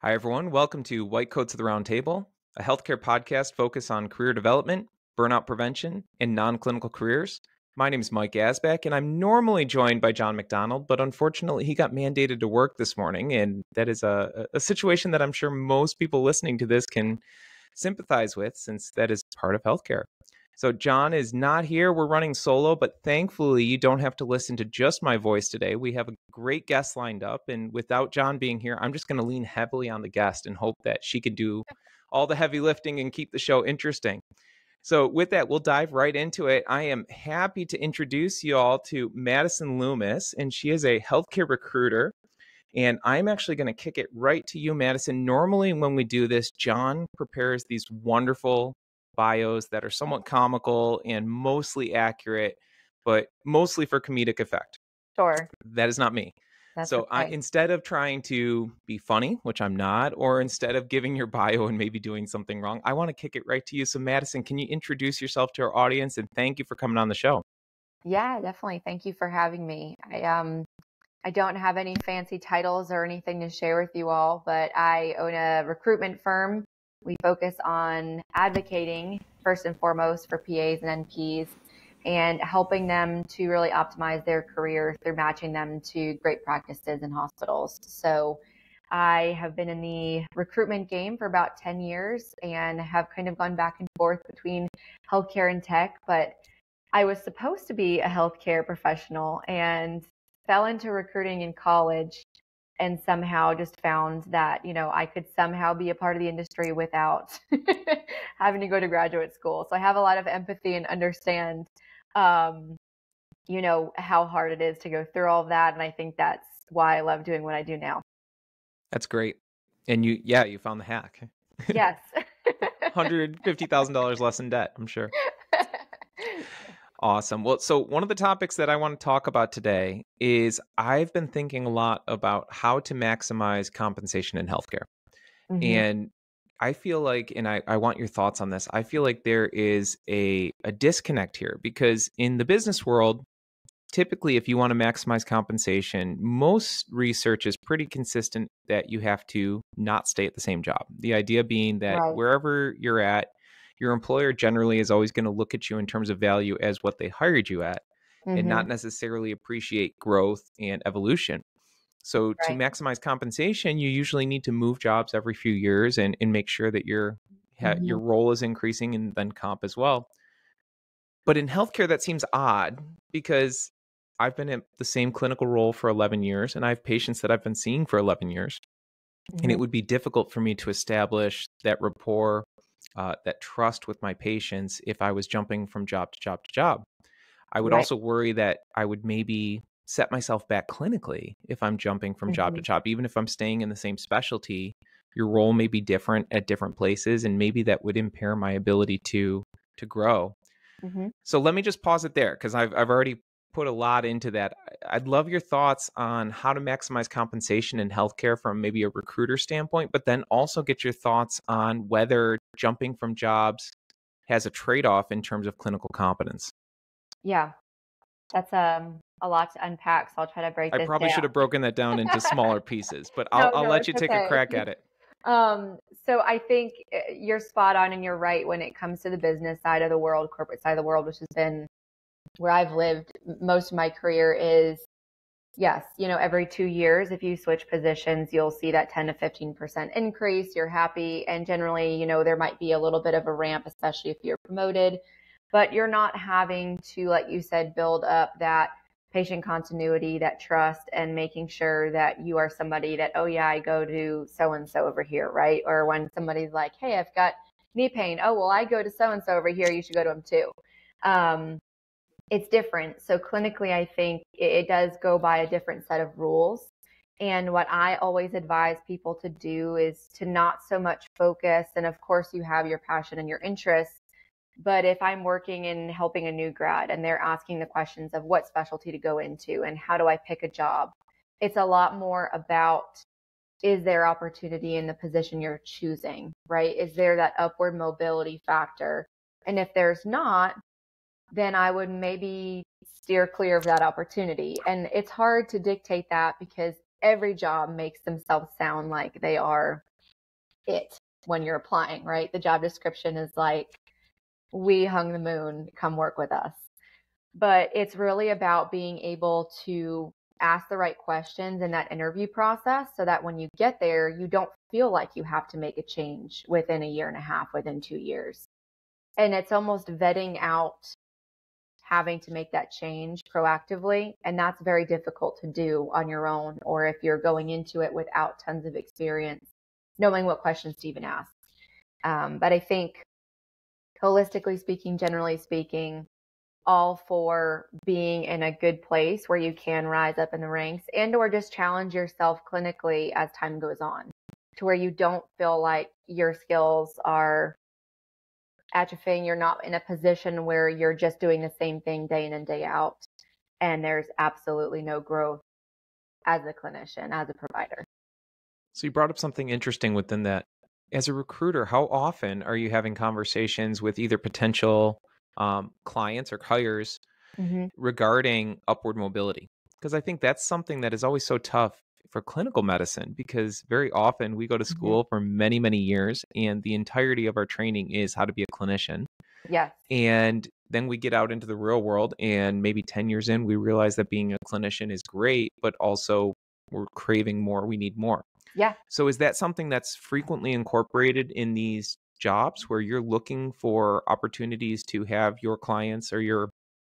Hi, everyone. Welcome to White Coats of the Round Table, a healthcare podcast focused on career development, burnout prevention, and non-clinical careers. My name is Mike Asbach, and I'm normally joined by John McDonald, but unfortunately, he got mandated to work this morning, and that is a situation that I'm sure most people listening to this can sympathize with, since that is part of healthcare. So John is not here. We're running solo, but thankfully you don't have to listen to just my voice today. We have a great guest lined up, and without John being here, I'm just going to lean heavily on the guest and hope that she can do all the heavy lifting and keep the show interesting. So with that, we'll dive right into it. I am happy to introduce you all to Madison Loomis, and she is a healthcare recruiter. And I'm actually going to kick it right to you, Madison. Normally, when we do this, John prepares these wonderful bios that are somewhat comical and mostly accurate, but mostly for comedic effect. Sure. That is not me. That's So okay. instead of trying to be funny, which I'm not, or instead of giving your bio and maybe doing something wrong, I want to kick it right to you. So Madison, can you introduce yourself to our audience? And thank you for coming on the show. Yeah, definitely. Thank you for having me. I don't have any fancy titles or anything to share with you all, but I own a recruitment firm. We focus on advocating first and foremost for PAs and NPs and helping them to really optimize their career through matching them to great practices in hospitals. So I have been in the recruitment game for about 10 years and have kind of gone back and forth between healthcare and tech, but I was supposed to be a healthcare professional and fell into recruiting in college and somehow just found that, I could somehow be a part of the industry without having to go to graduate school. So I have a lot of empathy and understand, how hard it is to go through all of that. And I think that's why I love doing what I do now. That's great. And you found the hack. Yes. $150,000 less in debt, I'm sure. Awesome. Well, so one of the topics that I want to talk about today is I've been thinking a lot about how to maximize compensation in healthcare. Mm-hmm. And I feel like, and I want your thoughts on this, I feel like there is a disconnect here because in the business world, typically, if you want to maximize compensation, most research is pretty consistent that you have to not stay at the same job. The idea being that Right. wherever you're at, your employer generally is always going to look at you in terms of value as what they hired you at and not Mm-hmm. necessarily appreciate growth and evolution. So to Right. maximize compensation, you usually need to move jobs every few years and make sure that your Mm-hmm. role is increasing and then comp as well. But in healthcare, that seems odd because I've been in the same clinical role for 11 years and I have patients that I've been seeing for 11 years. And it would be difficult for me to establish that rapport, that trust with my patients if I was jumping from job to job to job. I would Right. also worry that I would maybe set myself back clinically if I'm jumping from job to job. Even if I'm staying in the same specialty, your role may be different at different places, and maybe that would impair my ability to grow. Mm-hmm. So let me just pause it there because I've already put a lot into that. I'd love your thoughts on how to maximize compensation in healthcare from maybe a recruiter standpoint, but then also get your thoughts on whether jumping from jobs has a trade-off in terms of clinical competence. Yeah, that's a lot to unpack, so I'll try to break I this probably should down. have broken that down into smaller pieces, but No, I'll no, let it's you take a okay. crack at it. So I think you're spot on and you're right when it comes to the business side of the world, corporate side of the world, which has been where I've lived most of my career is, yes, every 2 years, if you switch positions, you'll see that 10 to 15% increase. You're happy. And generally, there might be a little bit of a ramp, especially if you're promoted, but you're not having to, like you said, build up that patient continuity, that trust, and making sure that you are somebody that, oh yeah, I go to so-and-so over here, right? Or when somebody's like, hey, I've got knee pain. Oh, well, I go to so-and-so over here. You should go to him too. It's different. So clinically, I think it does go by a different set of rules. And what I always advise people to do is to not so much focus. And of course, you have your passion and your interests. But if I'm working in helping a new grad and they're asking the questions of what specialty to go into and how do I pick a job, it's a lot more about, is there opportunity in the position you're choosing, right? Is there that upward mobility factor? And if there's not, then I would maybe steer clear of that opportunity. And it's hard to dictate that because every job makes themselves sound like they are it when you're applying, right? The job description is like, we hung the moon, come work with us. But it's really about being able to ask the right questions in that interview process so that when you get there, you don't feel like you have to make a change within a year and a half, within 2 years. And it's almost vetting out having to make that change proactively. And that's very difficult to do on your own, or if you're going into it without tons of experience, knowing what questions to even ask. But I think holistically speaking, generally speaking, all for being in a good place where you can rise up in the ranks and or just challenge yourself clinically as time goes on to where you don't feel like your skills are atrophying. You're not in a position where you're just doing the same thing day in and day out, and there's absolutely no growth as a clinician, as a provider. So you brought up something interesting within that. As a recruiter, how often are you having conversations with either potential clients or hires regarding upward mobility? Because I think that's something that is always so tough for clinical medicine, because very often we go to school for many, many years, and the entirety of our training is how to be a clinician. Yes. And then we get out into the real world, and maybe 10 years in, we realize that being a clinician is great, but also we're craving more. We need more. Yeah. So is that something that's frequently incorporated in these jobs where you're looking for opportunities to have your clients or your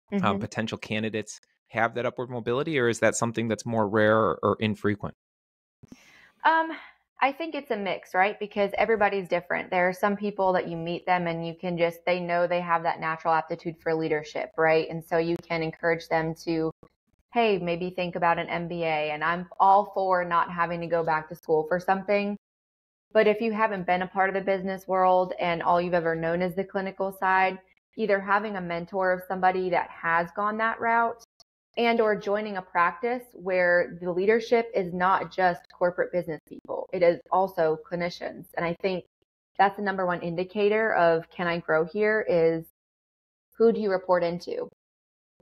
potential candidates have that upward mobility, or is that something that's more rare or infrequent? I think it's a mix, right? Because everybody's different. There are some people that you meet them and you can just, they know they have that natural aptitude for leadership, right? And so you can encourage them to, hey, maybe think about an MBA. And I'm all for not having to go back to school for something. But if you haven't been a part of the business world and all you've ever known is the clinical side, either having a mentor of somebody that has gone that route and or joining a practice where the leadership is not just corporate business people, it is also clinicians. And I think that's the number one indicator of, can I grow here, is who do you report into?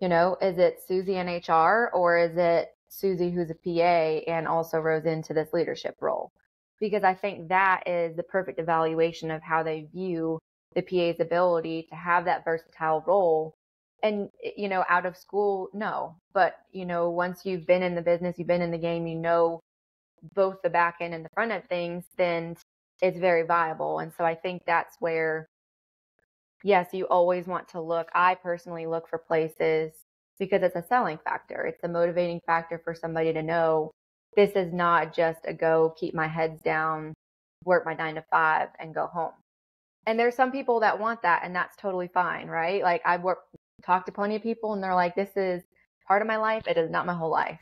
You know, is it Susie in HR, or is it Susie who's a PA and also rose into this leadership role? Because I think that is the perfect evaluation of how they view the PA's ability to have that versatile role. And, you know, out of school, no. But, you know, once you've been in the business, you've been in the game, you know both the back end and the front end things, then it's very viable. And so I think that's where, yes, you always want to look. I personally look for places because it's a selling factor. It's a motivating factor for somebody to know this is not just a go, keep my heads down, work my 9 to 5 and go home. And there's some people that want that, and that's totally fine, right? Like talked to plenty of people and they're like, this is part of my life. It is not my whole life.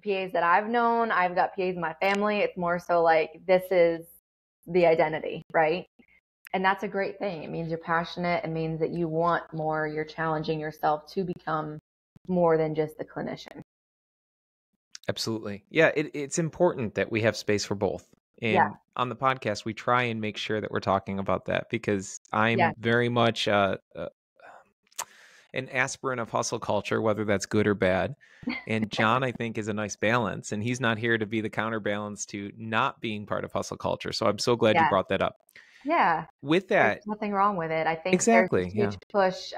PAs that I've known, I've got PAs in my family. It's more so like, this is the identity, right? And that's a great thing. It means you're passionate. It means that you want more. You're challenging yourself to become more than just the clinician. Absolutely. Yeah, it's important that we have space for both. And on the podcast, we try and make sure that we're talking about that, because I'm very much an aspirant of hustle culture, whether that's good or bad. And John, I think, is a nice balance, and he's not here to be the counterbalance to not being part of hustle culture. So I'm so glad you brought that up. Yeah. With that, there's nothing wrong with it. I think exactly, there's a huge push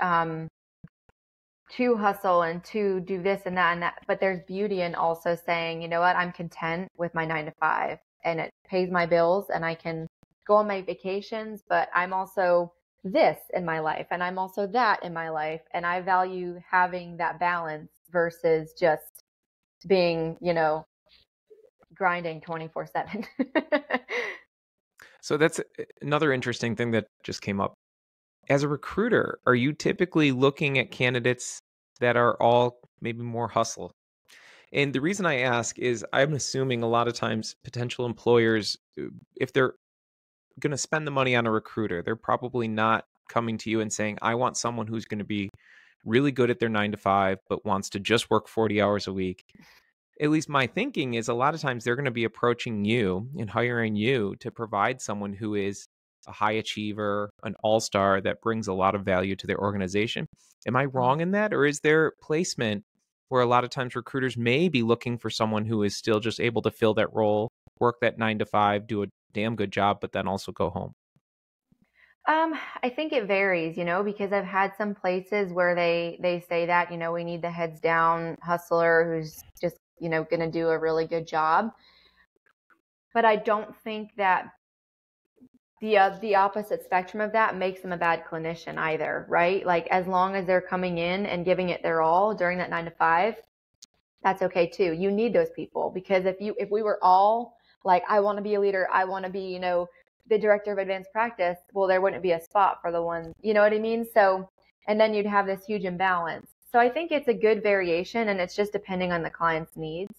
to hustle and to do this and that, but there's beauty in also saying, you know what, I'm content with my 9 to 5 and it pays my bills and I can go on my vacations, but I'm also this in my life and I'm also that in my life. And I value having that balance versus just being, you know, grinding 24/7. So that's another interesting thing that just came up. As a recruiter, are you typically looking at candidates that are all maybe more hustle? And the reason I ask is I'm assuming a lot of times potential employers, if they're going to spend the money on a recruiter, they're probably not coming to you and saying, I want someone who's going to be really good at their 9 to 5, but wants to just work 40 hours a week. At least my thinking is a lot of times they're going to be approaching you and hiring you to provide someone who is a high achiever, an all-star that brings a lot of value to their organization. Am I wrong in that? Or is their placement where a lot of times recruiters may be looking for someone who is still just able to fill that role, work that 9 to 5, do a damn good job, but then also go home? I think it varies, because I've had some places where they say that, we need the heads down hustler who's just, going to do a really good job. But I don't think that the opposite spectrum of that makes them a bad clinician either, right? Like as long as they're coming in and giving it their all during that 9 to 5, that's okay too. You need those people, because if we were all like, I want to be a leader, I want to be, the director of advanced practice, well, there wouldn't be a spot for the one, you know what I mean? So, and then you'd have this huge imbalance. So I think it's a good variation, and it's just depending on the client's needs.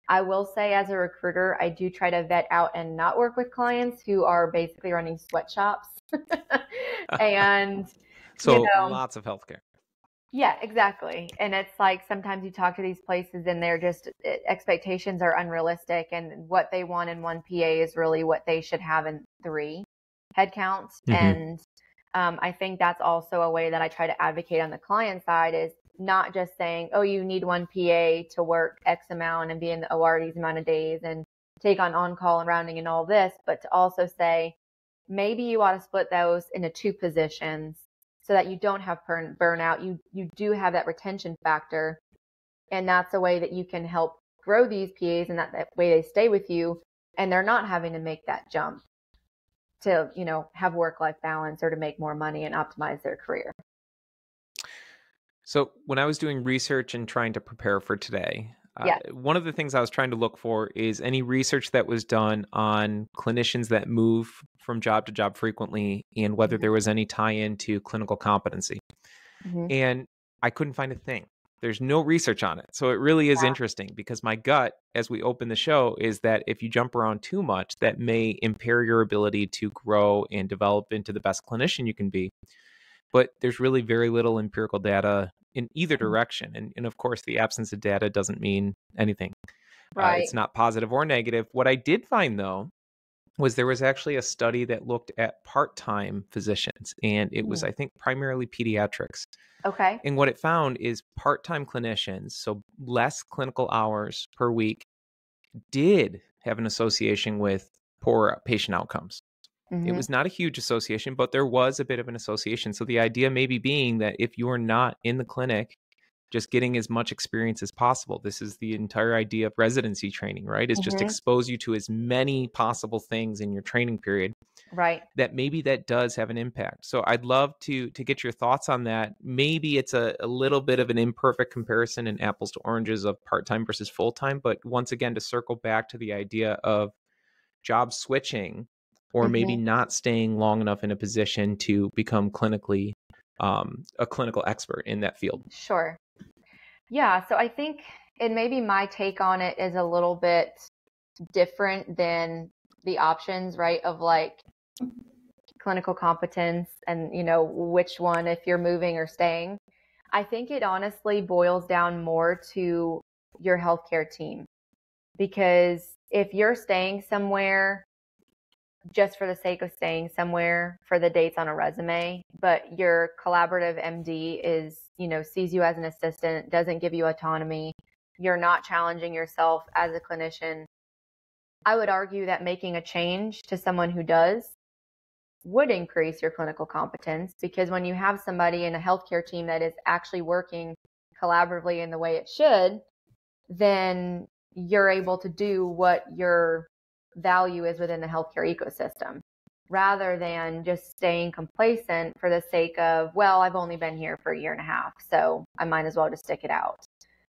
I will say, as a recruiter, I do try to vet out and not work with clients who are basically running sweatshops. And, so lots of healthcare. Yeah, exactly. And it's like sometimes you talk to these places and they're just expectations are unrealistic, and what they want in one PA is really what they should have in 3 headcounts. And I think that's also a way that I try to advocate on the client side, is not just saying, oh, you need one PA to work X amount and be in the OR these amount of days and take on call and rounding and all this, but to also say, maybe you ought to split those into 2 positions so that you don't have burnout. You do have that retention factor. And that's a way that you can help grow these PAs, and that way they stay with you and they're not having to make that jump to, have work-life balance or to make more money and optimize their career. So when I was doing research and trying to prepare for today, one of the things I was trying to look for is any research that was done on clinicians that move from job to job frequently, and whether there was any tie-in to clinical competency. And I couldn't find a thing. There's no research on it. So it really is interesting, because my gut, as we open the show, is that if you jump around too much, that may impair your ability to grow and develop into the best clinician you can be. But there's really very little empirical data in either direction. And of course, the absence of data doesn't mean anything. Right. It's not positive or negative. What I did find, though, was there was actually a study that looked at part-time physicians, and it was, I think, primarily pediatrics. Okay. And what it found is part-time clinicians, so less clinical hours per week, did have an association with poor patient outcomes. It was not a huge association, but there was a bit of an association. So the idea maybe being that if you are not in the clinic, just getting as much experience as possible. This is the entire idea of residency training, right? Is just expose you to as many possible things in your training period. Right. That maybe that does have an impact. So I'd love to get your thoughts on that. Maybe it's a little bit of an imperfect comparison in apples to oranges of part-time versus full-time. But once again, to circle back to the idea of job switching, or maybe not staying long enough in a position to become clinically a clinical expert in that field. Sure. Yeah. So I think, and maybe my take on it is a little bit different than the options, right? Of like clinical competence and, which one, if you're moving or staying. I think it honestly boils down more to your healthcare team, because if you're staying somewhere just for the sake of staying somewhere for the dates on a resume, but your collaborative MD is, sees you as an assistant, doesn't give you autonomy, you're not challenging yourself as a clinician, I would argue that making a change to someone who does would increase your clinical competence, because when you have somebody in a healthcare team that is actually working collaboratively in the way it should, then you're able to do what your value is within the healthcare ecosystem, rather than just staying complacent for the sake of, well, I've only been here for a year and a half, so I might as well just stick it out.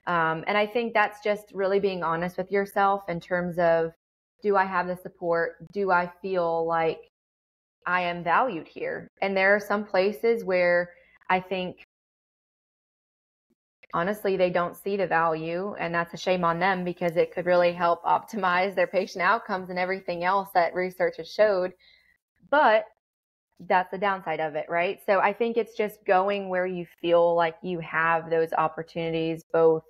And I think that's just really being honest with yourself in terms of, do I have the support? Do I feel like I am valued here? And there are some places where I think, honestly, they don't see the value, and that's a shame on them, because it could really help optimize their patient outcomes and everything else that research has showed. But that's the downside of it, right? So I think it's just going where you feel like you have those opportunities, both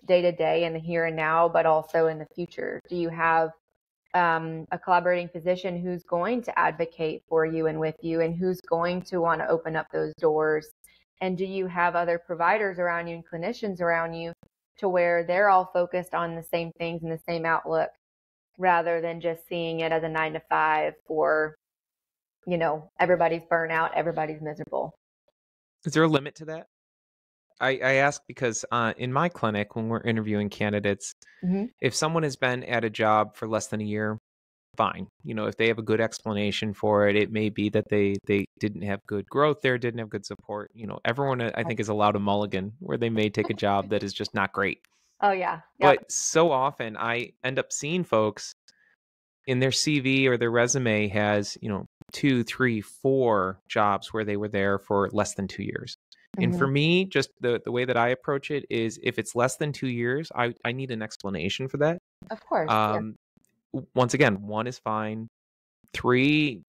day to day in the here and now, but also in the future. Do you have a collaborating physician who's going to advocate for you and with you, and who's going to want to open up those doors? And do you have other providers around you and clinicians around you to where they're all focused on the same things and the same outlook rather than just seeing it as a 9 to 5 or, everybody's burnout, everybody's miserable. Is there a limit to that? I ask because in my clinic, when we're interviewing candidates, if someone has been at a job for less than a year, fine. If they have a good explanation for it, it may be that they didn't have good growth there, didn't have good support. Everyone, I think, is allowed a mulligan where they may take a job that is just not great. Oh, yeah. Yep. But so often I end up seeing folks in their CV or their resume has, 2, 3, 4 jobs where they were there for less than 2 years. And for me, just the way that I approach it is if it's less than 2 years, I need an explanation for that. Of course. Yeah. Once again, 1 is fine. 3,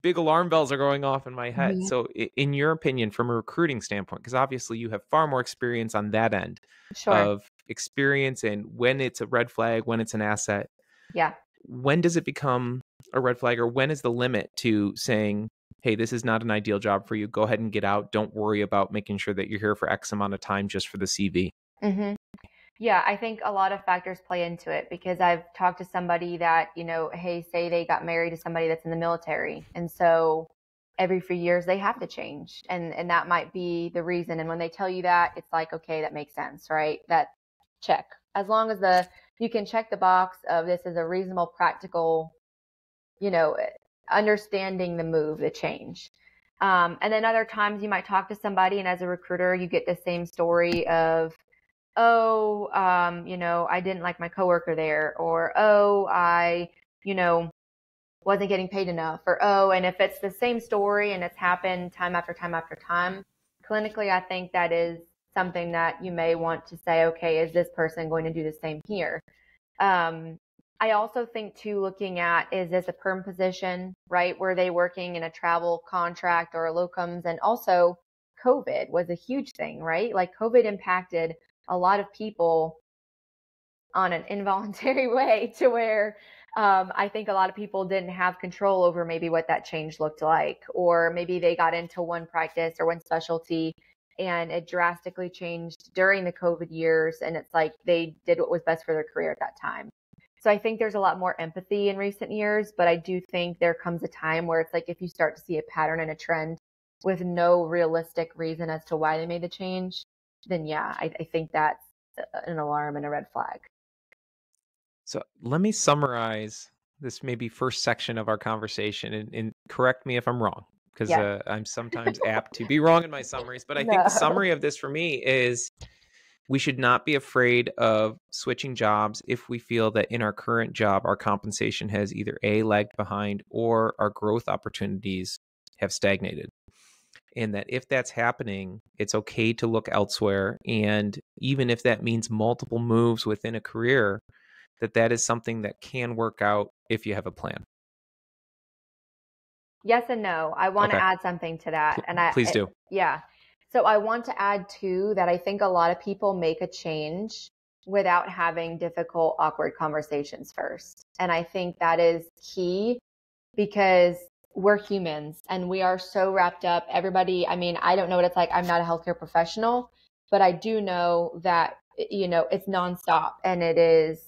big alarm bells are going off in my head. So in your opinion, from a recruiting standpoint, because obviously you have far more experience on that end of experience and when it's a red flag, when it's an asset. Yeah. When does it become a red flag, or when is the limit to saying, hey, this is not an ideal job for you. Go ahead and get out. Don't worry about making sure that you're here for X amount of time just for the CV. Yeah, I think a lot of factors play into it because I've talked to somebody that, hey, say they got married to somebody that's in the military. And so every few years they have to change. And that might be the reason. And when they tell you that, it's like, okay, that makes sense, right? That check. As long as you can check the box of this is a reasonable, practical, understanding the move, the change. And then other times you might talk to somebody and as a recruiter, you get the same story of, I didn't like my coworker there, or, I, wasn't getting paid enough, or, and if it's the same story and it's happened time after time after time, clinically, I think that is something that you may want to say, okay, is this person going to do the same here? I also think too, looking at, is this a perm position, right? Were they working in a travel contract or a locums? And also COVID was a huge thing, right? Like COVID impacted a lot of people on an involuntary way to where I think a lot of people didn't have control over maybe what that change looked like, or maybe they got into one practice or one specialty and it drastically changed during the COVID years. And it's like they did what was best for their career at that time. So I think there's a lot more empathy in recent years, but I do think there comes a time where it's like if you start to see a pattern and a trend with no realistic reason as to why they made the change, then yeah, I think that's an alarm and a red flag. So let me summarize this maybe first section of our conversation and correct me if I'm wrong, because I'm sometimes apt to be wrong in my summaries. But I think the summary of this for me is we should not be afraid of switching jobs if we feel that in our current job, our compensation has either A, lagged behind, or our growth opportunities have stagnated. And that if that's happening, it's okay to look elsewhere. And even if that means multiple moves within a career, that is something that can work out if you have a plan. Yes and no. I want to add something to that. Please do. Yeah. So I want to add too that I think a lot of people make a change without having difficult, awkward conversations first. And I think that is key because we're humans and we are so wrapped up. Everybody, I mean, I don't know what it's like. I'm not a healthcare professional, but I do know that, it's nonstop and it is,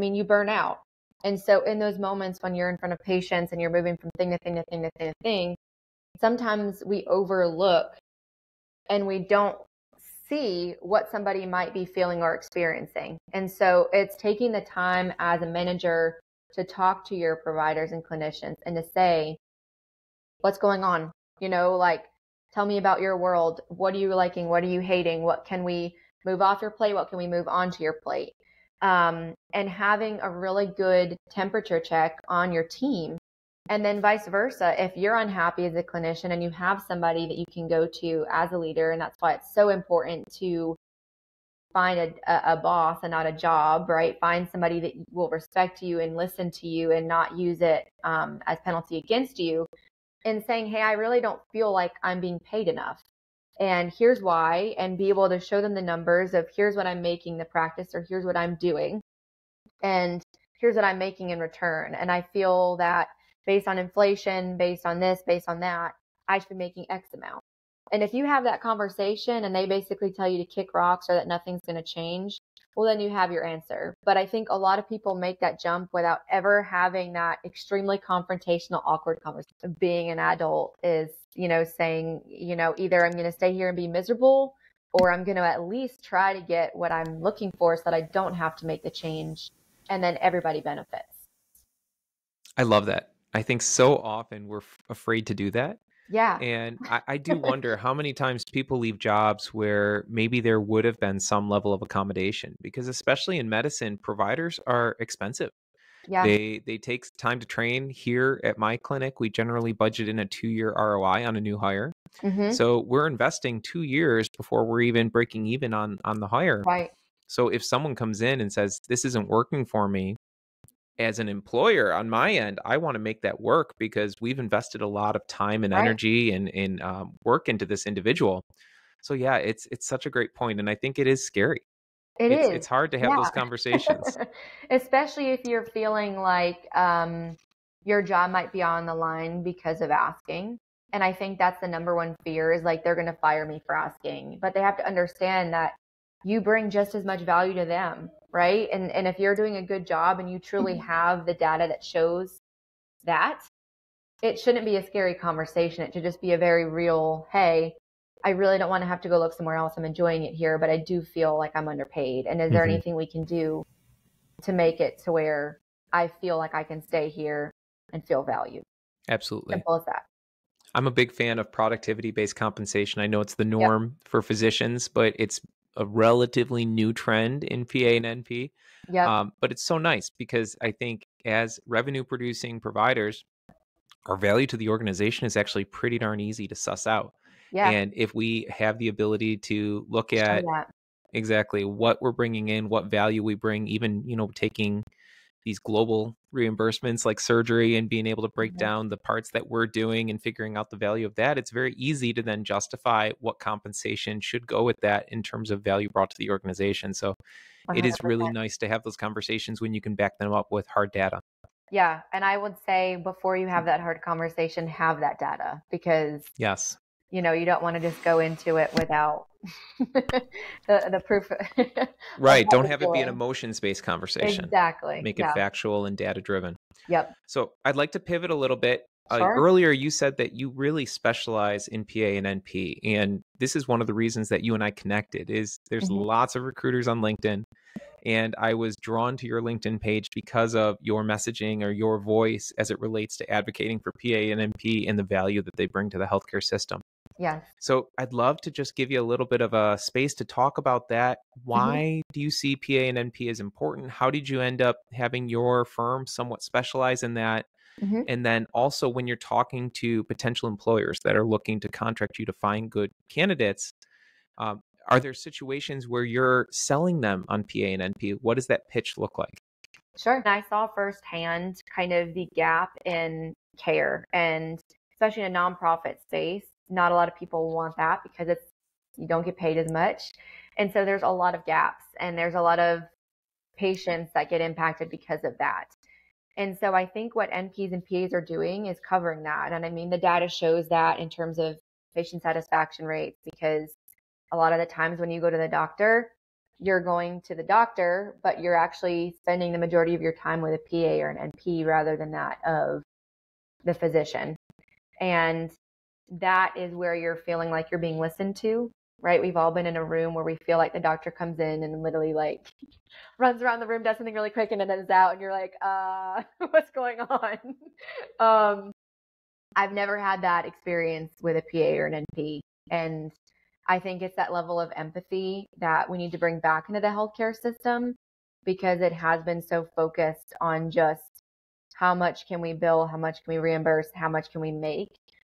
you burn out. And so in those moments when you're in front of patients and you're moving from thing to thing to thing to thing to thing, sometimes we overlook and we don't see what somebody might be feeling or experiencing. And so it's taking the time as a manager to talk to your providers and clinicians and to say, what's going on? Tell me about your world. What are you liking? What are you hating? What can we move off your plate? What can we move onto your plate? And having a really good temperature check on your team. And then vice versa, if you're unhappy as a clinician and you have somebody that you can go to as a leader, and that's why it's so important to find a boss and not a job, right? Find somebody that will respect you and listen to you and not use it as penalty against you, and saying, hey, I really don't feel like I'm being paid enough. And here's why, and be able to show them the numbers of here's what I'm making the practice, or here's what I'm doing, and here's what I'm making in return. And I feel that based on inflation, based on this, based on that, I should be making X amount. And if you have that conversation and they basically tell you to kick rocks or that nothing's going to change, well, then you have your answer. But I think a lot of people make that jump without ever having that extremely confrontational, awkward conversation. Being an adult is, saying, either I'm going to stay here and be miserable, or I'm going to at least try to get what I'm looking for so that I don't have to make the change. And then everybody benefits. I love that. I think so often we're afraid to do that. Yeah. And I do wonder how many times people leave jobs where maybe there would have been some level of accommodation, because especially in medicine, providers are expensive. Yeah. They take time to train. Here at my clinic, we generally budget in a 2-year ROI on a new hire. Mm-hmm. So we're investing 2 years before we're even breaking even on the hire. Right. So if someone comes in and says, this isn't working for me, as an employer on my end, I want to make that work because we've invested a lot of time and Right. energy and work into this individual. So yeah, it's such a great point, and I think it is scary. It's hard to have those conversations. Especially if you're feeling like your job might be on the line because of asking. And I think that's the number one fear, is like, they're going to fire me for asking. But they have to understand that you bring just as much value to them, right? And if you're doing a good job and you truly have the data that shows that, it shouldn't be a scary conversation. It should just be a very real, hey, I really don't want to have to go look somewhere else. I'm enjoying it here, but I do feel like I'm underpaid. And is there anything we can do to make it to where I feel like I can stay here and feel valued? Absolutely. Simple as that. I'm a big fan of productivity-based compensation. I know it's the norm for physicians, but it's a relatively new trend in PA and NP. But it's so nice because I think as revenue-producing providers, our value to the organization is actually pretty darn easy to suss out. Yeah. And if we have the ability to look at exactly what we're bringing in, what value we bring, even, taking these global reimbursements like surgery and being able to break down the parts that we're doing and figuring out the value of that, it's very easy to then justify what compensation should go with that in terms of value brought to the organization. So 100%. it is really nice to have those conversations when you can back them up with hard data. Yeah. And I would say, before you have that hard conversation, have that data, because yes, you don't want to just go into it without the proof. Right. Don't have it be an emotions-based conversation. Exactly. Make it factual and data-driven. Yep. So I'd like to pivot a little bit. Sure. Earlier, you said that you really specialize in PA and NP. And this is one of the reasons that you and I connected, is there's lots of recruiters on LinkedIn. And I was drawn to your LinkedIn page because of your messaging or your voice as it relates to advocating for PA and NP and the value that they bring to the healthcare system. Yes. So I'd love to just give you a little bit of a space to talk about that. Why do you see PA and NP as important? How did you end up having your firm somewhat specialize in that? And then also, when you're talking to potential employers that are looking to contract you to find good candidates, are there situations where you're selling them on PA and NP? What does that pitch look like? Sure. I saw firsthand kind of the gap in care, and especially in a nonprofit space, not a lot of people want that because you don't get paid as much. And so there's a lot of gaps, and there's a lot of patients that get impacted because of that. And so I think what NPs and PAs are doing is covering that. And I mean, the data shows that in terms of patient satisfaction rates, because a lot of the times when you go to the doctor, you're going to the doctor, but you're actually spending the majority of your time with a PA or an NP rather than that of the physician. And that is where you're feeling like you're being listened to, right? We've all been in a room where we feel like the doctor comes in and literally like runs around the room, does something really quick, and then is out, and you're like, what's going on? I've never had that experience with a PA or an NP. And I think it's that level of empathy that we need to bring back into the healthcare system, because it has been so focused on just how much can we bill, how much can we reimburse, how much can we make,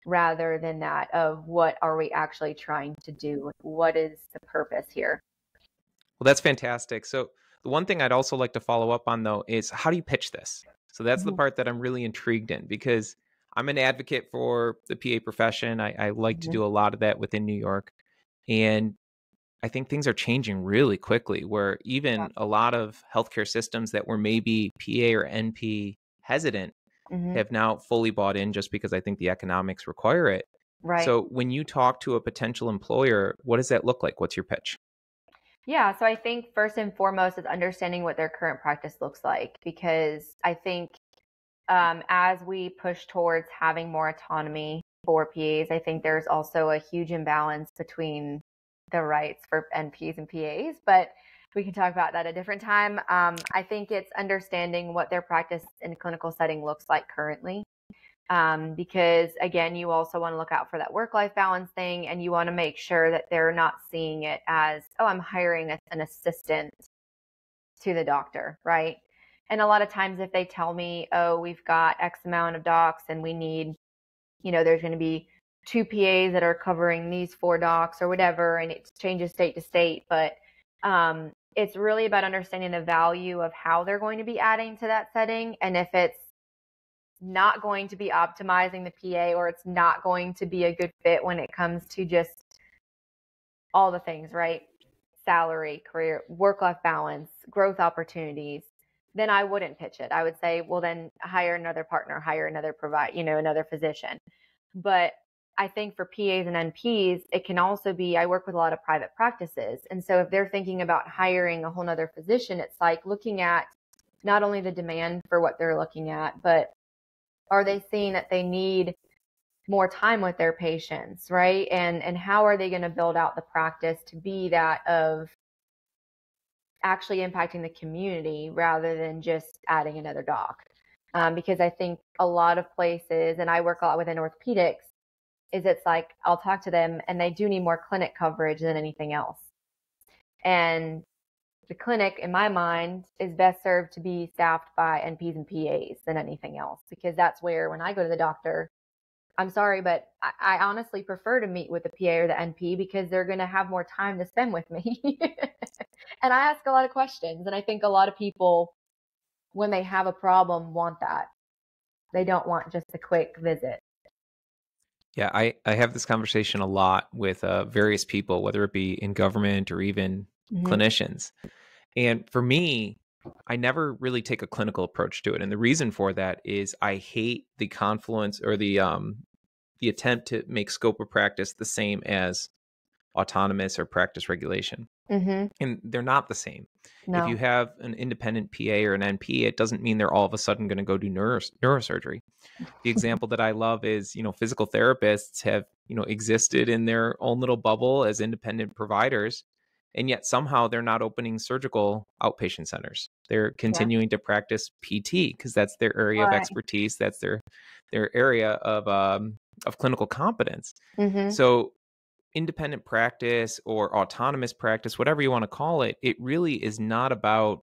rather than that of what are we actually trying to do? What is the purpose here? Well, that's fantastic. So the one thing I'd also like to follow up on, though, is how do you pitch this? So that's the part that I'm really intrigued in, because I'm an advocate for the PA profession. I like to do a lot of that within New York. And I think things are changing really quickly, where even a lot of healthcare systems that were maybe PA or NP hesitant have now fully bought in, just because I think the economics require it. Right. So when you talk to a potential employer, what does that look like? What's your pitch? Yeah, so I think first and foremost is understanding what their current practice looks like, because I think as we push towards having more autonomy for PAs, I think there's also a huge imbalance between the rights for NPs and PAs, but we can talk about that a different time. I think it's understanding what their practice in a clinical setting looks like currently. Because again, you also want to look out for that work-life balance thing, and you want to make sure that they're not seeing it as, oh, I'm hiring an assistant to the doctor, right? And a lot of times if they tell me, oh, we've got X amount of docs and we need, there's going to be 2 PAs that are covering these 4 docs or whatever, and it changes state to state, but it's really about understanding the value of how they're going to be adding to that setting, and if it's not going to be optimizing the PA, or it's not going to be a good fit when it comes to just all the things, right? Salary, career, work-life balance, growth opportunities, then I wouldn't pitch it. I would say, well, then hire another partner, hire another another physician. But I think for PAs and NPs, it can also be, I work with a lot of private practices. And so if they're thinking about hiring a whole nother physician, it's like looking at not only the demand for what they're looking at, but are they seeing that they need more time with their patients, right? And how are they going to build out the practice to be that of actually impacting the community rather than just adding another doc? Because I think a lot of places, and I work a lot within orthopedics, is it's like I'll talk to them and they do need more clinic coverage than anything else. And the clinic, in my mind, is best served to be staffed by NPs and PAs than anything else, because that's where, when I go to the doctor, I'm sorry, but I honestly prefer to meet with the PA or the NP because they're going to have more time to spend with me. And I ask a lot of questions. And I think a lot of people, when they have a problem, want that. They don't want just a quick visit. Yeah, I have this conversation a lot with various people, whether it be in government or even clinicians. And for me, I never really take a clinical approach to it. And the reason for that is I hate the confluence or the attempt to make scope of practice the same as autonomous or practice regulation. And they're not the same. No. If you have an independent PA or an NP, it doesn't mean they're all of a sudden going to go do neurosurgery. The example that I love is, physical therapists have, existed in their own little bubble as independent providers, and yet somehow they're not opening surgical outpatient centers. They're continuing to practice PT because that's their area of expertise. That's their area of clinical competence. So independent practice or autonomous practice, whatever you want to call it, it really is not about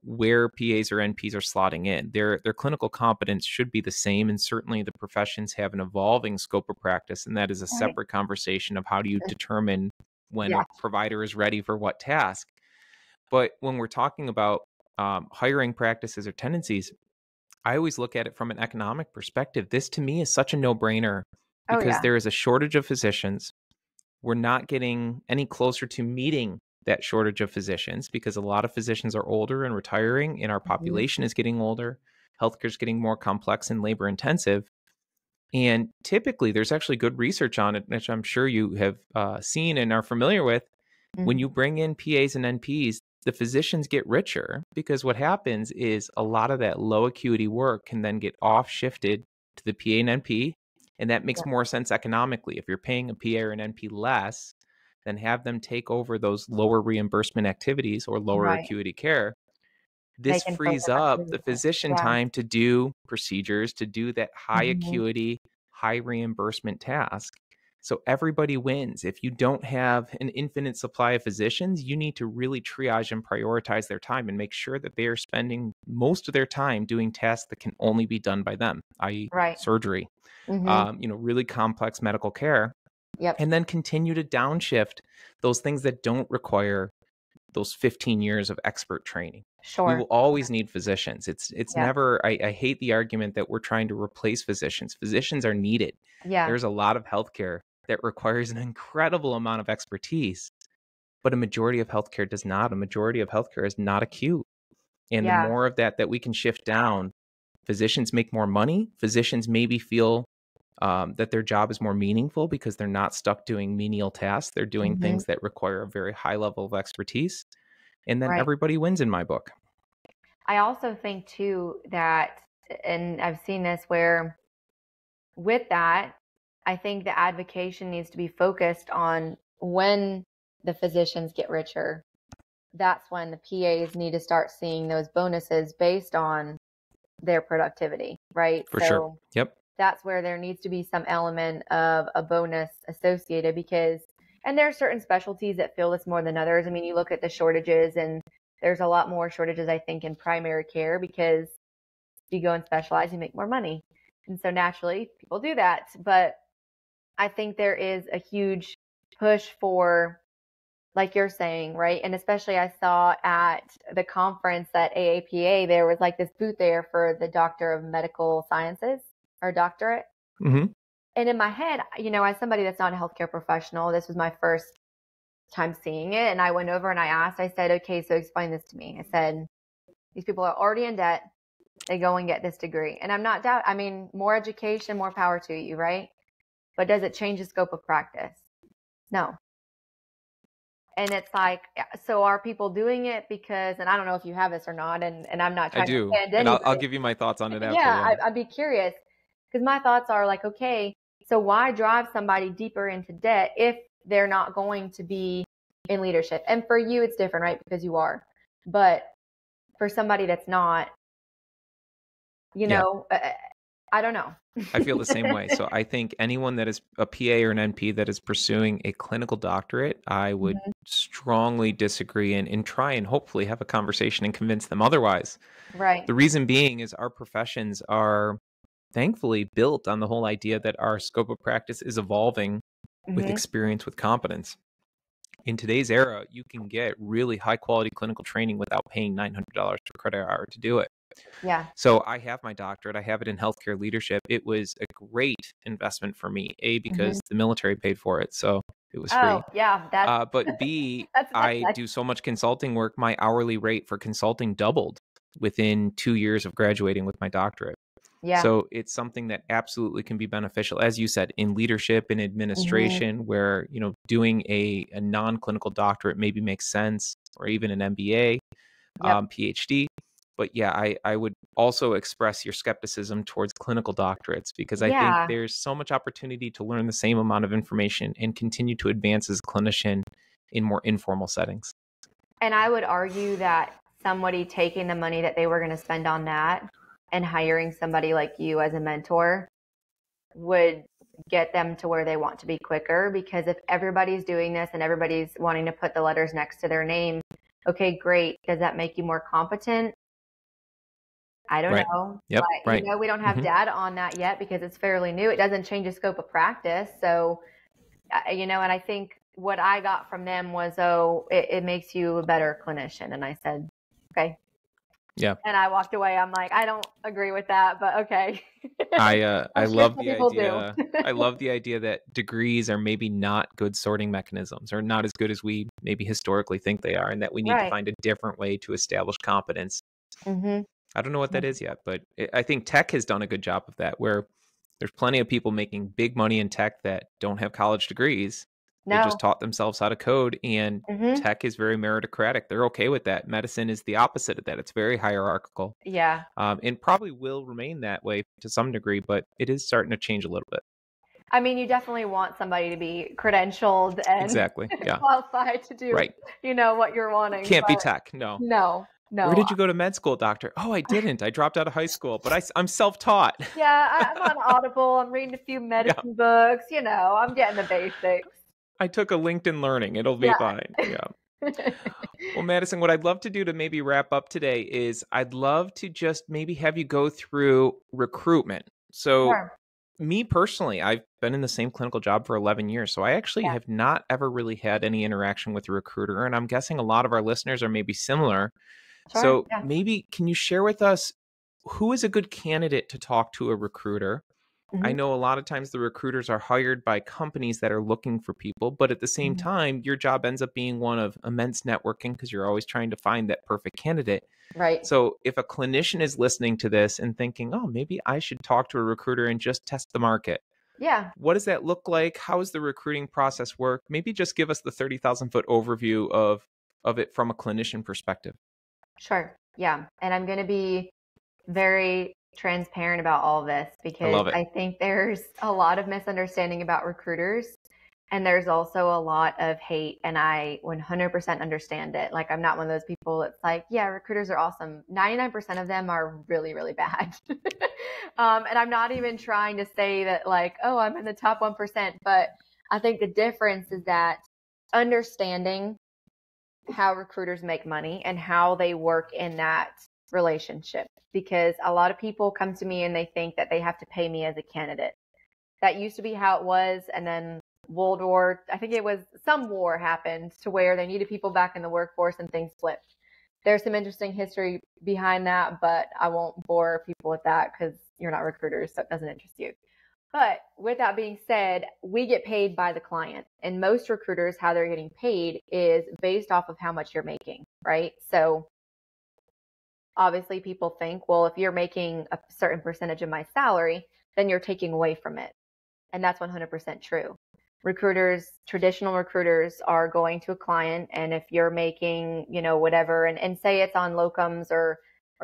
where PAs or NPs are slotting in. Their clinical competence should be the same, and certainly the professions have an evolving scope of practice, and that is a separate conversation of how do you determine when a provider is ready for what task. But when we're talking about hiring practices or tendencies, I always look at it from an economic perspective. This to me is such a no-brainer because there is a shortage of physicians. We're not getting any closer to meeting that shortage of physicians because a lot of physicians are older and retiring, and our population is getting older. Healthcare is getting more complex and labor intensive. And typically, there's actually good research on it, which I'm sure you have seen and are familiar with. When you bring in PAs and NPs, the physicians get richer because what happens is a lot of that low acuity work can then get off shifted to the PA and NP. And that makes more sense economically. If you're paying a PA or an NP less, then have them take over those lower reimbursement activities or lower acuity care. This frees up the physician time to do procedures, to do that high acuity, high reimbursement task. So everybody wins. If you don't have an infinite supply of physicians, you need to really triage and prioritize their time and make sure that they are spending most of their time doing tasks that can only be done by them, i.e. surgery, really complex medical care. And then continue to downshift those things that don't require those 15 years of expert training. We will always need physicians. It's never, I hate the argument that we're trying to replace physicians. Physicians are needed. There's a lot of healthcare that requires an incredible amount of expertise, but a majority of healthcare does not. A majority of healthcare is not acute. And the more of that we can shift down, physicians make more money. Physicians maybe feel that their job is more meaningful because they're not stuck doing menial tasks. They're doing things that require a very high level of expertise. And then Right. everybody wins in my book. I also think too that, and I've seen this where with that, I think the advocation needs to be focused on when the physicians get richer. That's when the PAs need to start seeing those bonuses based on their productivity, right? For sure. Yep. That's where there needs to be some element of a bonus associated because, and there are certain specialties that feel this more than others. I mean, you look at the shortages and there's a lot more shortages, I think, in primary care because if you go and specialize, you make more money. And so naturally people do that. But I think there is a huge push for, like you're saying, right? And especially I saw at the conference at AAPA, there was like this booth there for the Doctor of Medical Sciences or doctorate. Mm-hmm. And in my head, as somebody that's not a healthcare professional, this was my first time seeing it. And I went over and I said, okay, so explain this to me. I said, these people are already in debt. They go and get this degree. And I'm not more education, more power to you, right? But does it change the scope of practice? No. And it's like, so are people doing it because, and I don't know if you have this or not, and I'm not trying to offend anybody. And I'll give you my thoughts on it after. Yeah, I'd be curious because my thoughts are like, okay, so why drive somebody deeper into debt if they're not going to be in leadership? And for you, it's different, right? Because you are. But for somebody that's not, I don't know. I feel the same way. So I think anyone that is a PA or an NP that is pursuing a clinical doctorate, I would strongly disagree and try and hopefully have a conversation and convince them otherwise. Right. The reason being is our professions are thankfully built on the whole idea that our scope of practice is evolving with experience, with competence. In today's era, you can get really high quality clinical training without paying $900 per credit hour to do it. Yeah. So I have my doctorate. I have it in healthcare leadership. It was a great investment for me, A, because the military paid for it. So it was free. Oh, yeah. But B, I do so much consulting work. My hourly rate for consulting doubled within 2 years of graduating with my doctorate. Yeah. So it's something that absolutely can be beneficial, as you said, in leadership and administration, where, doing a non-clinical doctorate maybe makes sense, or even an MBA, PhD. But yeah, I would also express your skepticism towards clinical doctorates because I think there's so much opportunity to learn the same amount of information and continue to advance as a clinician in more informal settings. And I would argue that somebody taking the money that they were going to spend on that and hiring somebody like you as a mentor would get them to where they want to be quicker. Because if everybody's doing this and everybody's wanting to put the letters next to their name, okay, great. Does that make you more competent? I don't know. Yep. But, we don't have data on that yet because it's fairly new. It doesn't change the scope of practice. So, and I think what I got from them was, it makes you a better clinician. And I said, okay. Yeah. And I walked away. I'm like, I don't agree with that, but okay. I love the idea. I love the idea that degrees are maybe not good sorting mechanisms or not as good as we maybe historically think they are, and that we need to find a different way to establish competence. I don't know what that is yet, but I think tech has done a good job of that, where there's plenty of people making big money in tech that don't have college degrees. They just taught themselves how to code, and tech is very meritocratic. They're okay with that. Medicine is the opposite of that. It's very hierarchical. Yeah. And probably will remain that way to some degree, but it is starting to change a little bit. I mean, you definitely want somebody to be credentialed and qualified to do, what you're wanting. Can't be tech. No. No. Where did you go to med school, doctor? Oh, I didn't. I dropped out of high school, but I'm self-taught. Yeah, I'm on Audible. I'm reading a few medicine books. I'm getting the basics. I took a LinkedIn Learning. It'll be fine. Yeah. Well, Madison, what I'd love to do to maybe wrap up today is I'd love to just maybe have you go through recruitment. So me personally, I've been in the same clinical job for 11 years. So I actually have not ever really had any interaction with a recruiter. And I'm guessing a lot of our listeners are maybe similar. So maybe can you share with us who is a good candidate to talk to a recruiter? I know a lot of times the recruiters are hired by companies that are looking for people, but at the same time, your job ends up being one of immense networking because you're always trying to find that perfect candidate. Right. So if a clinician is listening to this and thinking, oh, maybe I should talk to a recruiter and just test the market, Yeah. What does that look like? How does the recruiting process work? Maybe just give us the 30,000-foot overview of it from a clinician perspective. Sure. Yeah. And I'm going to be very transparent about all this I because love it. I think there's a lot of misunderstanding about recruiters and there's also a lot of hate, and I 100% understand it. Like, I'm not one of those people that's like, yeah, recruiters are awesome. 99% of them are really, really bad. And I'm not even trying to say that like, oh, I'm in the top 1%, but I think the difference is that understanding how recruiters make money and how they work in that relationship. Because a lot of people come to me and they think that they have to pay me as a candidate. That used to be how it was. And then World War, I think it was some war happened to where they needed people back in the workforce and things flipped. There's some interesting history behind that, but I won't bore people with that because you're not recruiters, so it doesn't interest you. But with that being said, we get paid by the client. And most recruiters, how they're getting paid is based off of how much you're making, right? So obviously people think, well, if you're making a certain percentage of my salary, then you're taking away from it. And that's 100% true. Recruiters, traditional recruiters are going to a client, and if you're making, whatever, and say it's on locums or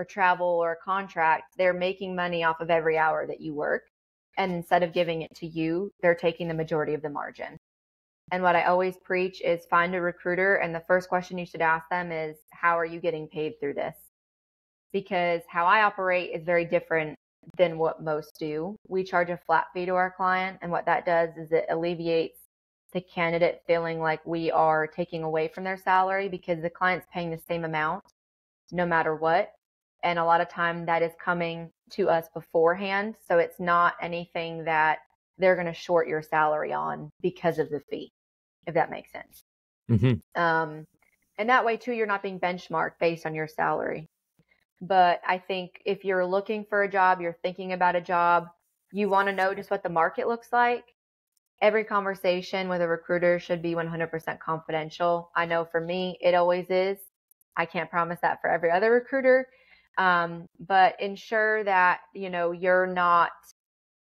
travel or a contract, they're making money off of every hour that you work. And instead of giving it to you, they're taking the majority of the margin. And what I always preach is find a recruiter, and the first question you should ask them is, how are you getting paid through this? Because how I operate is very different than what most do. We charge a flat fee to our client, and what that does is it alleviates the candidate feeling like we are taking away from their salary because the client's paying the same amount no matter what. And a lot of time that is coming to us beforehand. So it's not anything that they're going to short your salary on because of the fee, if that makes sense. Mm-hmm. And that way too, you're not being benchmarked based on your salary. But I think if you're looking for a job, you're thinking about a job, you want to know just what the market looks like. Every conversation with a recruiter should be 100% confidential. I know for me, it always is. I can't promise that for every other recruiter. But ensure that, you're not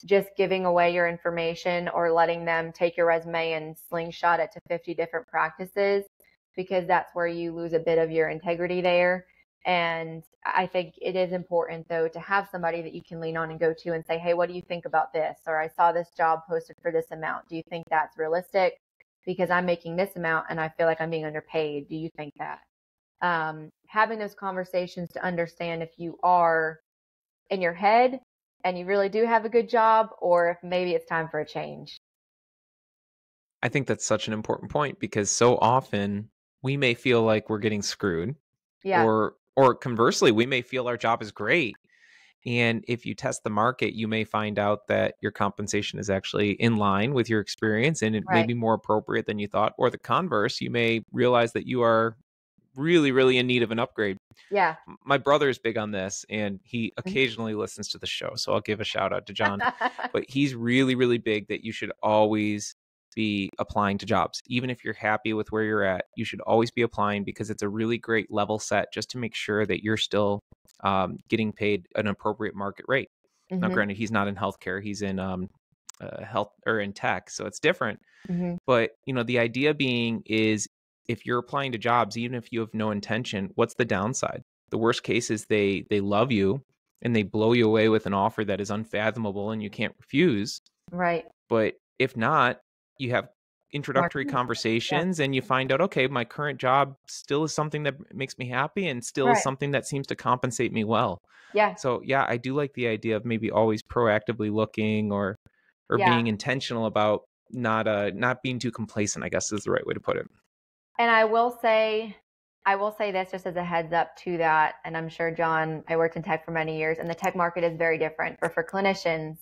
just giving away your information or letting them take your resume and slingshot it to 50 different practices, because that's where you lose a bit of your integrity there. And I think it is important, though, to have somebody that you can lean on and go to and say, hey, what do you think about this? Or I saw this job posted for this amount. Do you think that's realistic? Because I'm making this amount and I feel like I'm being underpaid. Do you think that? Having those conversations to understand if you are in your head and you really do have a good job, or if maybe it's time for a change. I think that's such an important point because so often we may feel like we're getting screwed. Yeah. Or conversely, we may feel our job is great. And if you test the market, you may find out that your compensation is actually in line with your experience and it may Right. be more appropriate than you thought. Or the converse, you may realize that you are really, really in need of an upgrade. Yeah. My brother is big on this and he occasionally listens to the show. So I'll give a shout out to John. But he's really, really big that you should always be applying to jobs. Even if you're happy with where you're at, you should always be applying because it's a really great level set just to make sure that you're still getting paid an appropriate market rate. Now, granted, he's not in healthcare; he's in health or in tech, so it's different. But the idea being is if you're applying to jobs, even if you have no intention, what's the downside? The worst case is they love you and they blow you away with an offer that is unfathomable and you can't refuse. Right. But if not, you have introductory conversations and you find out, okay, my current job still is something that makes me happy and still is something that seems to compensate me well. Yeah. So yeah, I do like the idea of maybe always proactively looking or being intentional about not being too complacent, I guess is the right way to put it. And I will say this just as a heads up to that. And I'm sure, John, I worked in tech for many years and the tech market is very different. But for clinicians,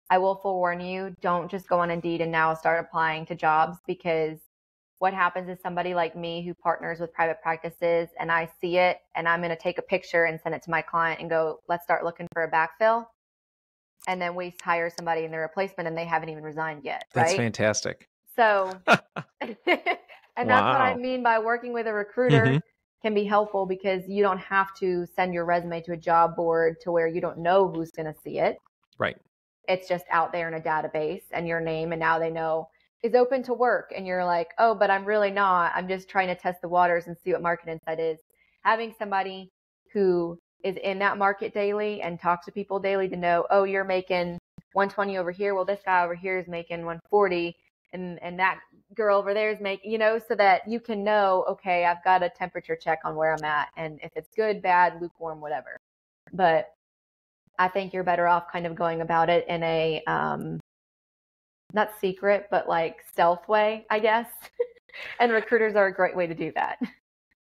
I will forewarn you, don't just go on Indeed and now start applying to jobs, because what happens is somebody like me who partners with private practices and I see it and I'm going to take a picture and send it to my client and go, let's start looking for a backfill. And then we hire somebody in their replacement and they haven't even resigned yet. That's right? fantastic. So, and that's what I mean by working with a recruiter can be helpful, because you don't have to send your resume to a job board to where you don't know who's going to see it. Right. it's just out there in a database and your name, and now they know is open to work. And you're like, oh, but I'm really not. I'm just trying to test the waters and see what market insight is. Having somebody who is in that market daily and talks to people daily to know, oh, you're making 120 over here. Well, this guy over here is making 140, and that girl over there is making, so that you can know, okay, I've got a temperature check on where I'm at, and if it's good, bad, lukewarm, whatever. But I think you're better off kind of going about it in a not secret, but like stealth way, I guess. And recruiters are a great way to do that.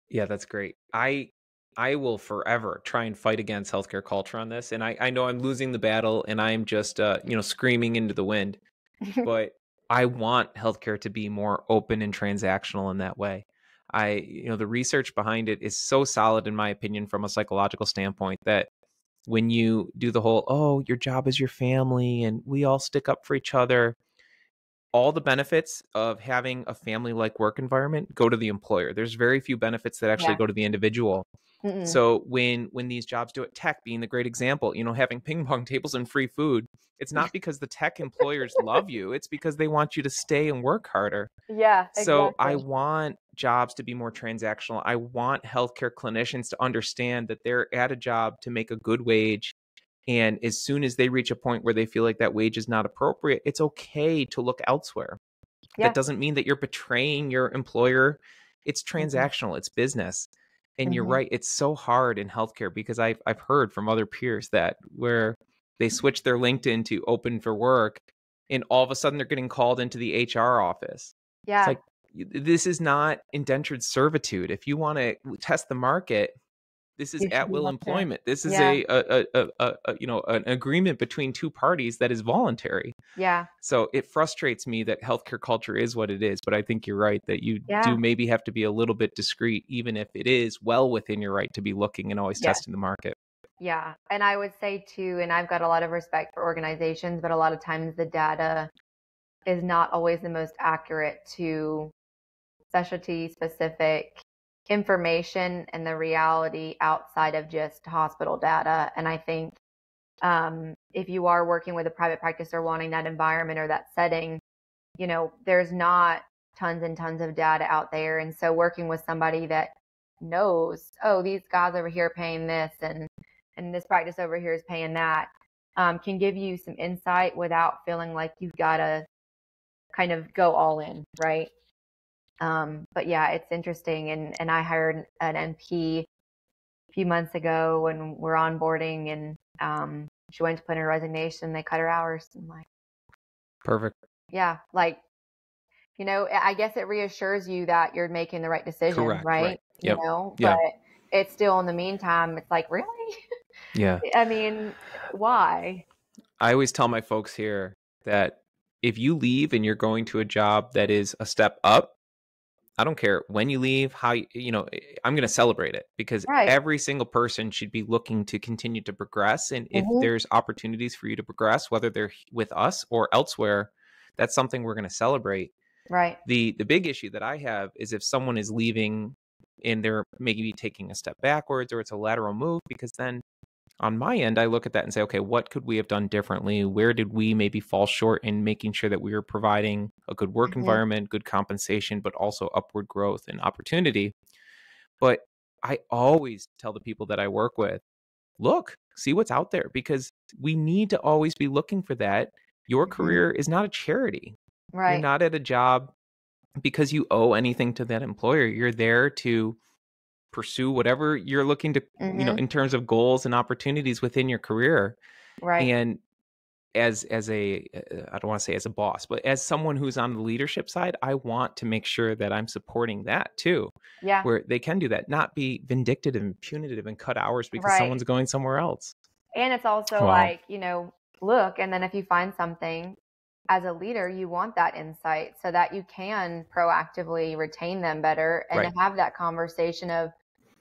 Yeah, that's great. I will forever try and fight against healthcare culture on this. And I know I'm losing the battle and I'm just, screaming into the wind, but I want healthcare to be more open and transactional in that way. The research behind it is so solid, in my opinion, from a psychological standpoint, that when you do the whole, oh, your job is your family and we all stick up for each other, all the benefits of having a family-like work environment go to the employer. There's very few benefits that actually Yeah. go to the individual. Mm-mm. So when these jobs do it, tech being the great example, having ping pong tables and free food, it's not because the tech employers love you. It's because they want you to stay and work harder. Yeah, So I exactly. want jobs to be more transactional. I want healthcare clinicians to understand that they're at a job to make a good wage. And as soon as they reach a point where they feel like that wage is not appropriate, it's okay to look elsewhere. Yeah. That doesn't mean that you're betraying your employer. It's transactional. It's business. And you're right. It's so hard in healthcare because I've heard from other peers that where they switch their LinkedIn to open for work and all of a sudden they're getting called into the HR office. It's Yeah. like, this is not indentured servitude. If you want to test the market, this is You should at be will able to. employment. This is Yeah. an agreement between two parties that is voluntary. Yeah. So it frustrates me that healthcare culture is what it is, but I think you're right that you Yeah. do maybe have to be a little bit discreet, even if it is well within your right to be looking and always Yes. testing the market. Yeah. And I would say too, and I've got a lot of respect for organizations, but a lot of times the data is not always the most accurate to specialty specific information and the reality outside of just hospital data. And I think if you are working with a private practice or wanting that environment or that setting, there's not tons and tons of data out there. And so working with somebody that knows, oh, these guys over here are paying this and this practice over here is paying that, can give you some insight without feeling like you've got to kind of go all in, right? But yeah, it's interesting. And I hired an NP a few months ago when we're onboarding, and she went to put in her resignation. They cut her hours. I'm like, perfect. Yeah, like, I guess it reassures you that you're making the right decision, Correct, right? Yep. But it's still, in the meantime, it's like, really? Yeah. I mean, why? I always tell my folks here that if you leave and you're going to a job that is a step up, I don't care when you leave, how I'm going to celebrate it, because Right. every single person should be looking to continue to progress. And if there's opportunities for you to progress, whether they're with us or elsewhere, that's something we're going to celebrate. Right. The big issue that I have is if someone is leaving and they're maybe taking a step backwards or it's a lateral move, because then on my end, I look at that and say, okay, what could we have done differently? Where did we maybe fall short in making sure that we were providing a good work environment, good compensation, but also upward growth and opportunity? But I always tell the people that I work with, look, see what's out there, because we need to always be looking for that. Your career is not a charity. Right. You're not at a job because you owe anything to that employer. You're there to pursue whatever you're looking to, in terms of goals and opportunities within your career. Right. And as a, I don't want to say as a boss, but as someone who's on the leadership side, I want to make sure that I'm supporting that too. Yeah. Where they can do that, not be vindictive and punitive and cut hours because Right. someone's going somewhere else. And it's also Wow. like, look, and then if you find something as a leader, you want that insight so that you can proactively retain them better and Right. have that conversation of,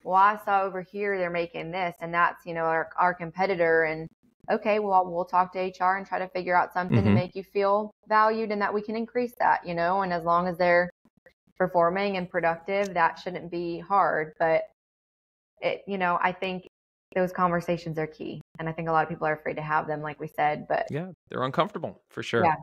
well, I saw over here they're making this, and that's, our competitor. And okay, well, we'll talk to HR and try to figure out something to make you feel valued and that we can increase that, and as long as they're performing and productive, that shouldn't be hard. But I think those conversations are key. And I think a lot of people are afraid to have them, like we said, but Yeah, they're uncomfortable for sure. yeah,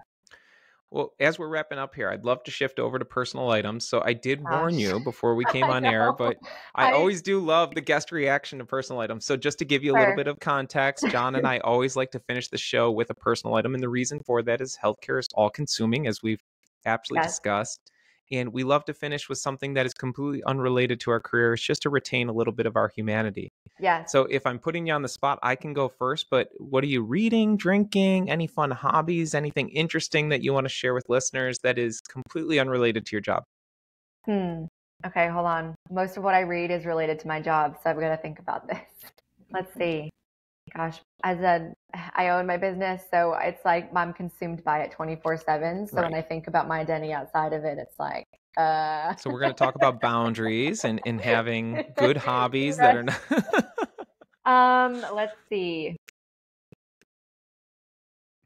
Well, as we're wrapping up here, I'd love to shift over to personal items. So I did warn gosh, you before we came I on air, know. but I I always do love the guest reaction to personal items. So just to give you a little sure. bit of context, John and I always like to finish the show with a personal item. And the reason for that is healthcare is all consuming, as we've aptly Yes, discussed. And we love to finish with something that is completely unrelated to our careers, just to retain a little bit of our humanity. yes. So if I'm putting you on the spot, I can go first, but what are you reading, drinking, any fun hobbies, anything interesting that you want to share with listeners that is completely unrelated to your job? Hmm. Okay, hold on. Most of what I read is related to my job, so I've got to think about this. Let's see. Gosh, I own my business, so it's like I'm consumed by it 24/7. So when Right. I think about my identity outside of it, it's like, So we're going to talk about boundaries and having good hobbies that Right. are not. Let's see.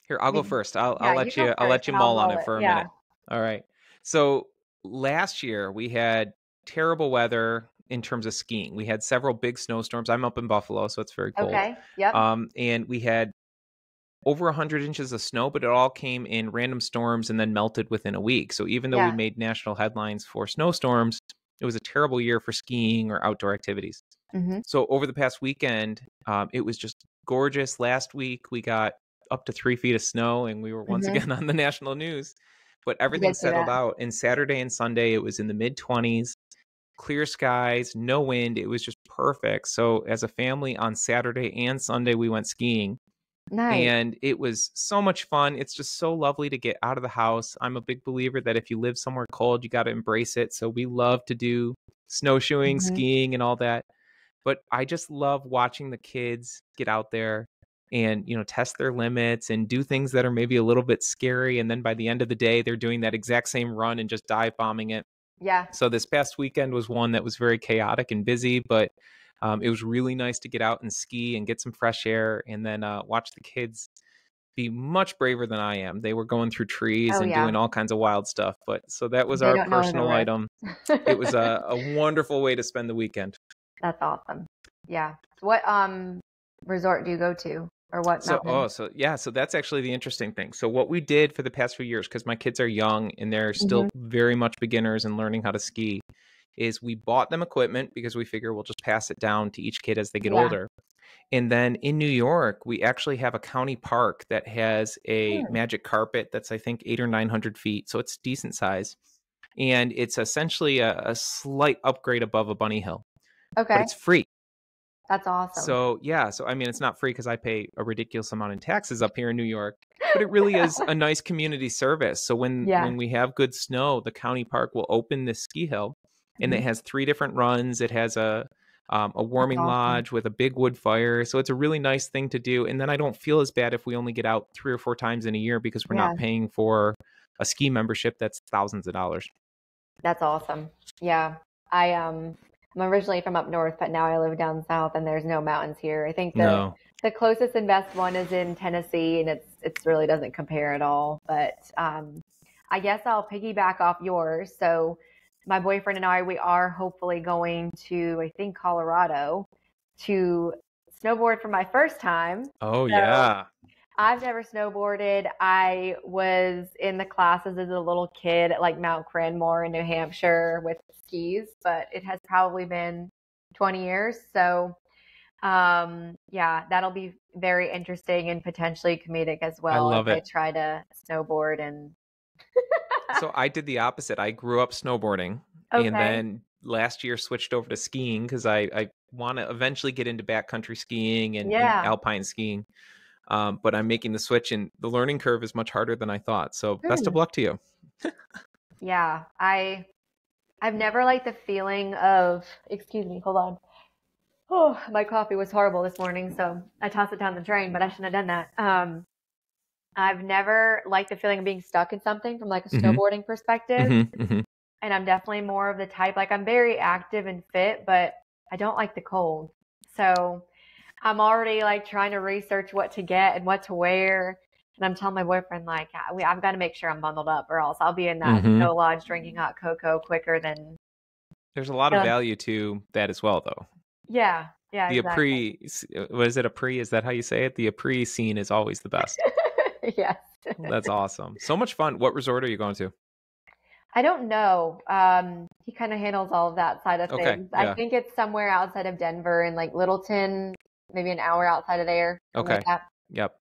Here, I'll go You- first. I'll Yeah, you let go you first and I'll mull on roll it it. for a Yeah. minute. All right. So last year we had terrible weather in terms of skiing. We had several big snowstorms. I'm up in Buffalo, so it's very cold. Okay. Yep. And we had over 100 inches of snow, but it all came in random storms and then melted within a week. So even though we Yeah. made national headlines for snowstorms, it was a terrible year for skiing or outdoor activities. Mm-hmm. So over the past weekend, it was just gorgeous. Last week, we got up to 3 feet of snow and we were once Mm-hmm. again on the national news, but I everything did see settled that. out. And Saturday and Sunday, it was in the mid 20s, clear skies, no wind. It was just perfect. So as a family on Saturday and Sunday, we went skiing. Nice. And it was so much fun. It's just so lovely to get out of the house. I'm a big believer that if you live somewhere cold, you got to embrace it. So we love to do snowshoeing, Mm-hmm. skiing, and all that. But I just love watching the kids get out there and, test their limits and do things that are maybe a little bit scary. And then by the end of the day, they're doing that exact same run and just dive bombing it. Yeah. So this past weekend was one that was very chaotic and busy, but it was really nice to get out and ski and get some fresh air and then watch the kids be much braver than I am. They were going through trees Oh and doing yeah. all kinds of wild stuff. But so that was They our don't know the personal risk. item. It was a wonderful way to spend the weekend. That's awesome. Yeah. So what resort do you go to, or what mountain? So that's actually the interesting thing. So what we did for the past few years, because my kids are young and they're still Mm-hmm. very much beginners and learning how to ski, is we bought them equipment because we figure we'll just pass it down to each kid as they get Yeah. older. And then in New York, we actually have a county park that has a Hmm. magic carpet that's, I think, 800 or 900 feet. So it's decent size. And it's essentially a slight upgrade above a bunny hill, but Okay. it's free. That's awesome. So, yeah. So, I mean, it's not free because I pay a ridiculous amount in taxes up here in New York, but it really is a nice community service. So when Yeah. we have good snow, the county park will open this ski hill and Mhm. it has 3 different runs. It has a warming awesome. lodge with a big wood fire. So it's a really nice thing to do. And then I don't feel as bad if we only get out 3 or 4 times in a year because we're Yeah. not paying for a ski membership that's thousands of dollars. That's awesome. Yeah. I'm originally from up north, but now I live down south and there's no mountains here. I think No. the closest and best one is in Tennessee, and it's really doesn't compare at all. But I guess I'll piggyback off yours. So my boyfriend and I, we are hopefully going to, I think, Colorado to snowboard for my first time. Oh, So yeah. I've never snowboarded. I was in the classes as a little kid at like Mount Cranmore in New Hampshire with skis, but it has probably been 20 years. So, yeah, that'll be very interesting and potentially comedic as well love as I it. try to snowboard and So I did the opposite. I grew up snowboarding and okay. then last year switched over to skiing because I want to eventually get into backcountry skiing and Yeah. alpine skiing. But I'm making the switch and the learning curve is much harder than I thought. So best of luck to you. Yeah. I've never liked the feeling of, excuse me, hold on. Oh, my coffee was horrible this morning, so I tossed it down the drain, but I shouldn't have done that. I've never liked the feeling of being stuck in something from like a Mhm. snowboarding perspective. Mhm. And I'm definitely more of the type, like I'm very active and fit, but I don't like the cold. So I'm already like trying to research what to get and what to wear. And I'm telling my boyfriend, like, I've got to make sure I'm bundled up or else I'll be in that Mhm. snow lodge drinking hot cocoa quicker than, There's a lot of value to that as well, though. yeah. Yeah, The exactly. what is it, Apres? Is that how you say it? The Apres scene is always the best. Yes. That's awesome. So much fun. What resort are you going to? I don't know. He kind of handles all of that side of Okay. things. I Yeah. think it's somewhere outside of Denver in like Littleton, maybe an hour outside of there, something like Okay. that. Yep.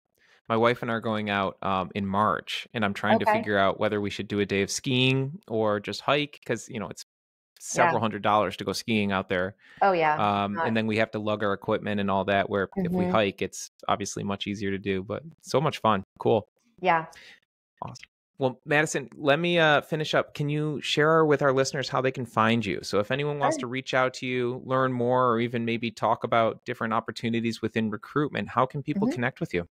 My wife and I are going out in March, and I'm trying to Okay. figure out whether we should do a day of skiing or just hike because, it's Yeah. several $100s to go skiing out there. Oh yeah. And then we have to lug our equipment and all that, where if we Mm-hmm. hike, it's obviously much easier to do, but so much fun. Cool. Yeah. Awesome. Well, Madison, let me finish up. Can you share with our listeners how they can find you? So if anyone wants Sure. to reach out to you, learn more, or even maybe talk about different opportunities within recruitment, how can people Mm-hmm. connect with you?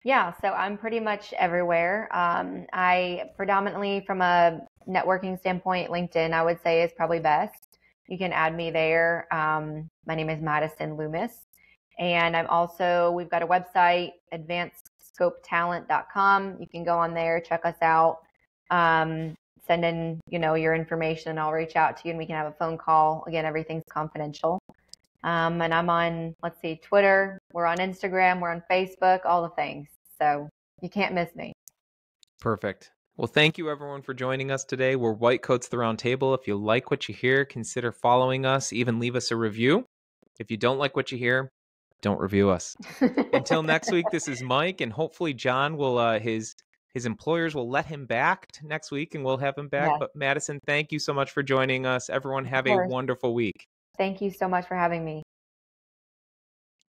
Yeah, so I'm pretty much everywhere. I predominantly, from a networking standpoint, LinkedIn, I would say is probably best. You can add me there. My name is Madison Loomis. And we've got a website, advancedscopetalent.com. You can go on there, check us out, send in, your information. I'll reach out to you and we can have a phone call. Again, everything's confidential. And I'm on, Twitter. We're on Instagram. We're on Facebook, all the things. So you can't miss me. Perfect. Well, thank you everyone for joining us today. We're White Coats the Round Table. If you like what you hear, consider following us, even leave us a review. If you don't like what you hear, don't review us. Until next week, this is Mike, and hopefully John will, his employers will let him back next week and we'll have him back. Yes, But Madison, thank you so much for joining us. Everyone of have a course. wonderful week. Thank you so much for having me.